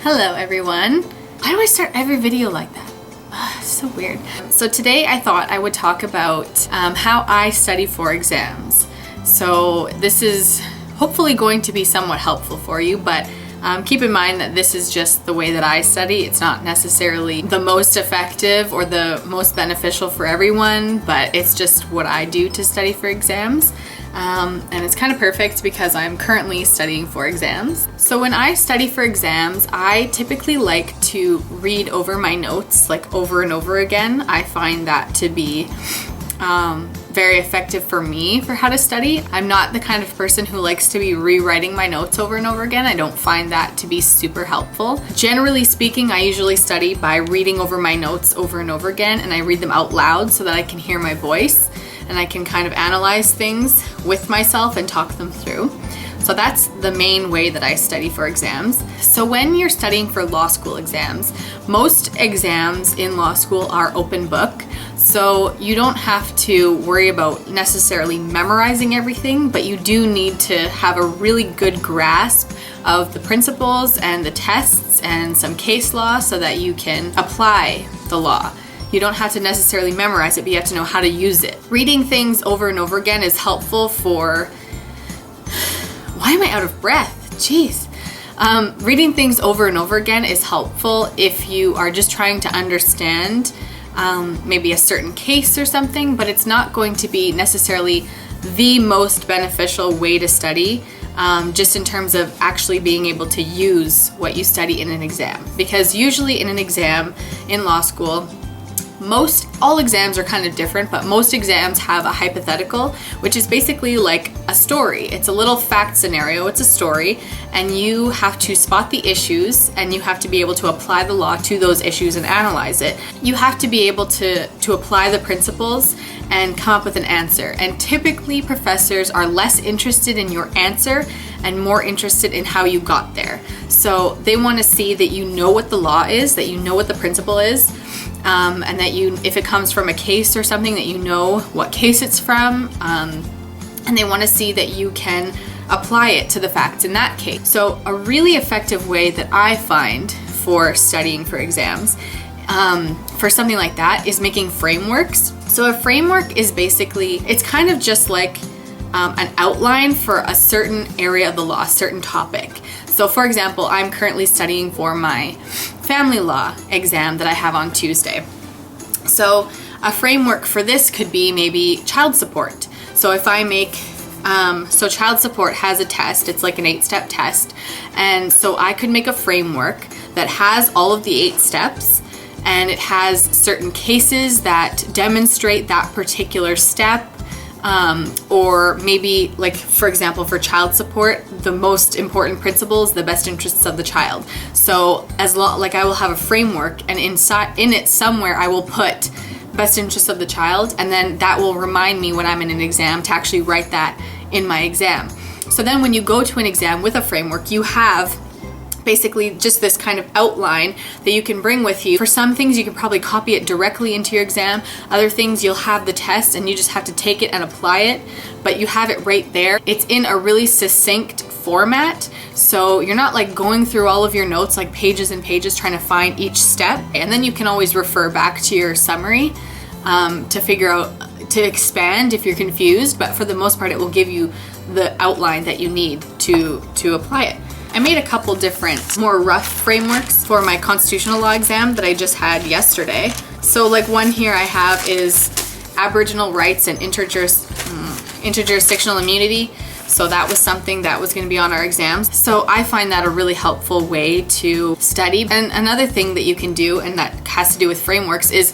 Hello everyone. Why do I start every video like that? It's so weird. So today I thought I would talk about how I study for exams. So this is hopefully going to be somewhat helpful for you, but keep in mind that this is just the way that I study. It's not necessarily the most effective or the most beneficial for everyone, but it's just what I do to study for exams. And it's kind of perfect because I'm currently studying for exams. So when I study for exams, I typically like to read over my notes like over and over again. I find that to be very effective for me for how to study. I'm not the kind of person who likes to be rewriting my notes over and over again. I don't find that to be super helpful. Generally speaking, I usually study by reading over my notes over and over again, and I read them out loud so that I can hear my voice and I can kind of analyze things with myself and talk them through. So that's the main way that I study for exams. So when you're studying for law school exams, most exams in law school are open book. So you don't have to worry about necessarily memorizing everything, but you do need to have a really good grasp of the principles and the tests and some case law so that you can apply the law. You don't have to necessarily memorize it, but you have to know how to use it. Reading things over and over again is helpful for... Why am I out of breath? Jeez. Reading things over and over again is helpful if you are just trying to understand maybe a certain case or something, but it's not going to be necessarily the most beneficial way to study, just in terms of actually being able to use what you study in an exam. Because usually in an exam in law school, all exams are kind of different, but most exams have a hypothetical, which is basically like a story. It's a little fact scenario, it's a story, and you have to spot the issues and you have to be able to apply the law to those issues and analyze it. You have to be able to apply the principles and come up with an answer. And typically professors are less interested in your answer and more interested in how you got there. So they want to see that you know what the law is, that you know what the principle is, and that if it comes from a case or something, that you know what case it's from, and they want to see that you can apply it to the facts in that case. So a really effective way that I find for studying for exams for something like that is making frameworks. So a framework is basically, it's kind of just like an outline for a certain area of the law, a certain topic. So for example, I'm currently studying for my family law exam that I have on Tuesday. So a framework for this could be maybe child support. So if I make, so child support has a test, it's like an 8-step test. And so I could make a framework that has all of the 8 steps, and it has certain cases that demonstrate that particular step. Or maybe, like, for example, for child support, the most important principle is the best interests of the child. So I will have a framework, and in it somewhere I will put best interests of the child, and then that will remind me when I'm in an exam to actually write that in my exam. So then when you go to an exam with a framework, you have basically just this kind of outline that you can bring with you. For some things, you can probably copy it directly into your exam. Other things, you'll have the test and you just have to take it and apply it, but you have it right there. It's in a really succinct format, so you're not like going through all of your notes like pages and pages trying to find each step. And then you can always refer back to your summary to figure out, to expand if you're confused, but for the most part, it will give you the outline that you need to apply it. I made a couple different, more rough frameworks for my constitutional law exam that I just had yesterday. So like one here I have is Aboriginal rights and interjurisdictional immunity. So that was something that was going to be on our exams. So I find that a really helpful way to study. And another thing that you can do, and that has to do with frameworks, is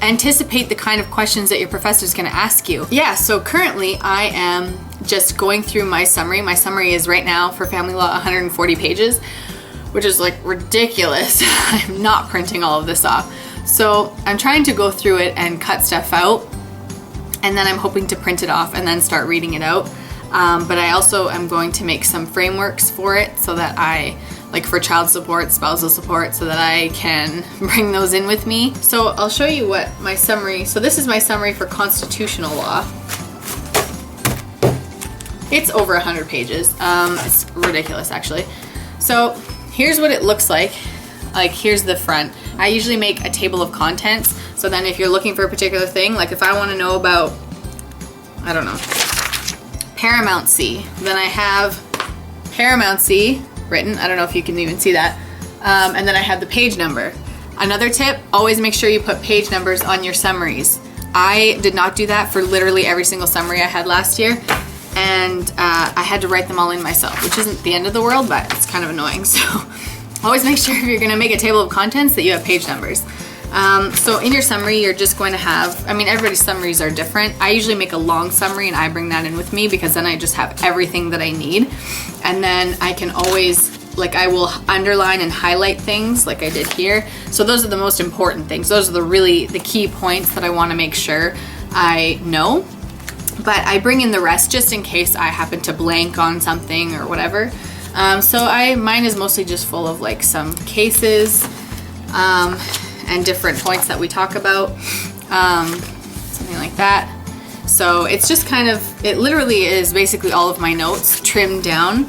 anticipate the kind of questions that your professor is going to ask you. Yeah, so currently I am just going through my summary. My summary is right now for family law 140 pages, which is like ridiculous. I'm not printing all of this off. So I'm trying to go through it and cut stuff out, and then I'm hoping to print it off and then start reading it out. But I also am going to make some frameworks for it so that like for child support, spousal support, so that I can bring those in with me. So I'll show you what my summary, so this is my summary for constitutional law. It's over 100 pages. It's ridiculous, actually. So here's what it looks like. Like here's the front. I usually make a table of contents. So then if you're looking for a particular thing, like if I want to know about, I don't know, Paramount C, then I have Paramount C written. I don't know if you can even see that. And then I have the page number. Another tip, always make sure you put page numbers on your summaries. I did not do that for literally every single summary I had last year. And I had to write them all in myself, which isn't the end of the world, but it's kind of annoying. So always make sure if you're gonna make a table of contents that you have page numbers. So in your summary, you're just going to have, I mean, everybody's summaries are different. I usually make a long summary and I bring that in with me because then I just have everything that I need. And then I can always, like I will underline and highlight things like I did here. So those are the most important things. Those are the key points that I want to make sure I know. But I bring in the rest just in case I happen to blank on something or whatever. So mine is mostly just full of like some cases, and different points that we talk about, something like that. So it's just kind of, it literally is basically all of my notes trimmed down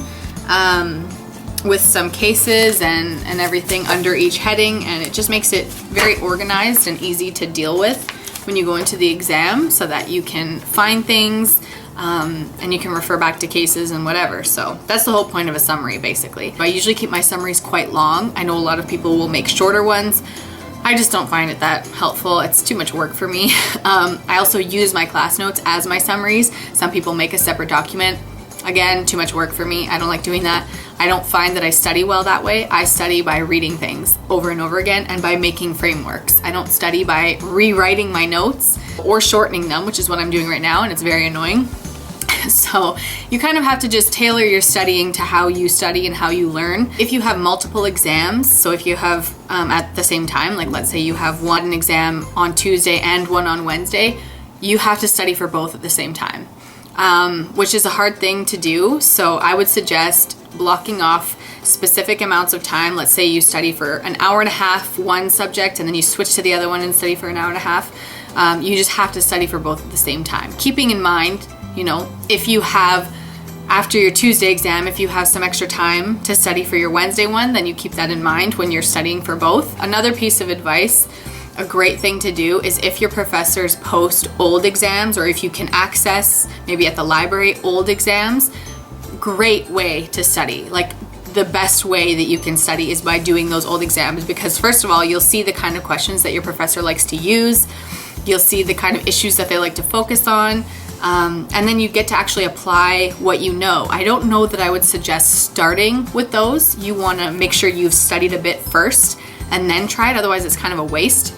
with some cases and everything under each heading, and it just makes it very organized and easy to deal with when you go into the exam so that you can find things and you can refer back to cases and whatever. So that's the whole point of a summary basically. I usually keep my summaries quite long. I know a lot of people will make shorter ones. I just don't find it that helpful. It's too much work for me. I also use my class notes as my summaries. Some people make a separate document. Again, too much work for me. I don't like doing that. I don't find that I study well that way. I study by reading things over and over again and by making frameworks. I don't study by rewriting my notes or shortening them, which is what I'm doing right now, and it's very annoying. So you kind of have to just tailor your studying to how you study and how you learn. If you have multiple exams, so if you have at the same time, like let's say you have one exam on Tuesday and one on Wednesday, you have to study for both at the same time, which is a hard thing to do. So I would suggest blocking off specific amounts of time. Let's say you study for an hour and a half one subject and then you switch to the other one and study for an hour and a half. You just have to study for both at the same time. Keeping in mind, you know, if you have, after your Tuesday exam, if you have some extra time to study for your Wednesday one, then you keep that in mind when you're studying for both. Another piece of advice, a great thing to do is if your professors post old exams or if you can access, maybe at the library, old exams, great way to study. Like the best way that you can study is by doing those old exams because first of all, you'll see the kind of questions that your professor likes to use. You'll see the kind of issues that they like to focus on. And then you get to actually apply what you know. I don't know that I would suggest starting with those. You want to make sure you've studied a bit first and then try it. Otherwise, it's kind of a waste.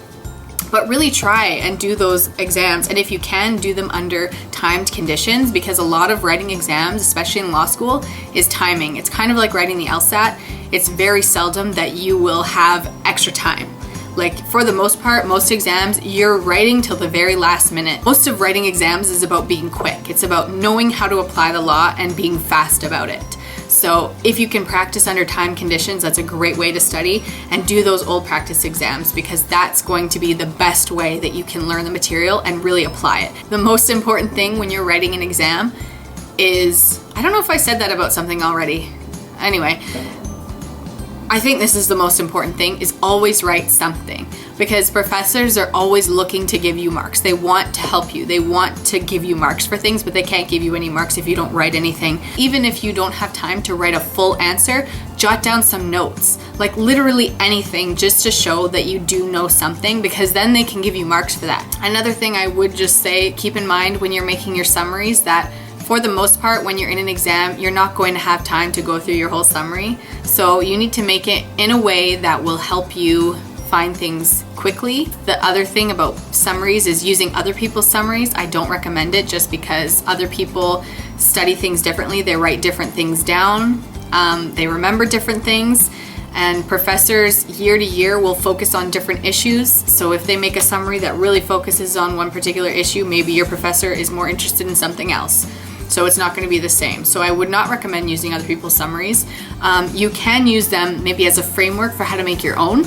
But really try and do those exams. And if you can, do them under timed conditions because a lot of writing exams, especially in law school, is timing. It's kind of like writing the LSAT. It's very seldom that you will have extra time. Like for the most part, most exams, you're writing till the very last minute. Most of writing exams is about being quick. It's about knowing how to apply the law and being fast about it. So if you can practice under time conditions, that's a great way to study and do those old practice exams because that's going to be the best way that you can learn the material and really apply it. The most important thing when you're writing an exam is, I don't know if I said that about something already. Anyway, I think this is the most important thing is always write something because professors are always looking to give you marks. They want to help you. They want to give you marks for things, but they can't give you any marks if you don't write anything. Even if you don't have time to write a full answer, jot down some notes, like literally anything just to show that you do know something because then they can give you marks for that. Another thing I would just say, keep in mind when you're making your summaries that for the most part, when you're in an exam, you're not going to have time to go through your whole summary. So you need to make it in a way that will help you find things quickly. The other thing about summaries is using other people's summaries. I don't recommend it just because other people study things differently. They write different things down. They remember different things. And professors year to year will focus on different issues. So if they make a summary that really focuses on one particular issue, maybe your professor is more interested in something else. So it's not going to be the same. So I would not recommend using other people's summaries. You can use them maybe as a framework for how to make your own.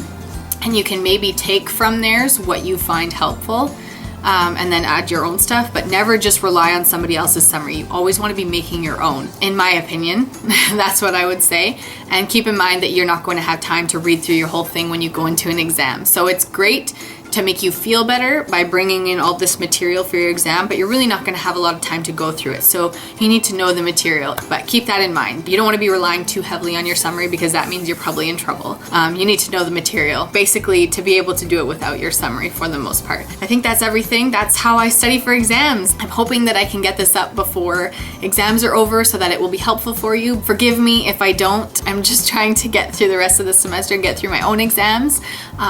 And you can maybe take from theirs what you find helpful. and then add your own stuff, but never just rely on somebody else's summary. You always want to be making your own, in my opinion. That's what I would say. And keep in mind that you're not going to have time to read through your whole thing when you go into an exam. So it's great to make you feel better by bringing in all this material for your exam, but you're really not going to have a lot of time to go through it. So you need to know the material, but keep that in mind. You don't want to be relying too heavily on your summary because that means you're probably in trouble. You need to know the material, basically, to be able to do it without your summary for the most part. I think that's everything. That's how I study for exams. I'm hoping that I can get this up before exams are over so that it will be helpful for you. Forgive me if I don't. I'm just trying to get through the rest of the semester and get through my own exams.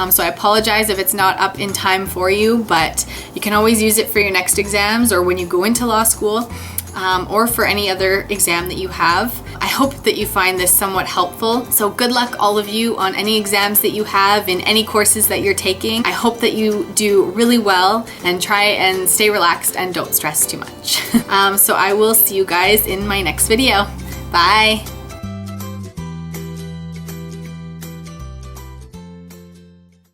So I apologize if it's not up in time for you, but you can always use it for your next exams or when you go into law school, or for any other exam that you have. I hope that you find this somewhat helpful. So good luck all of you on any exams that you have, in any courses that you're taking. I hope that you do really well and try and stay relaxed and don't stress too much. So I will see you guys in my next video. Bye.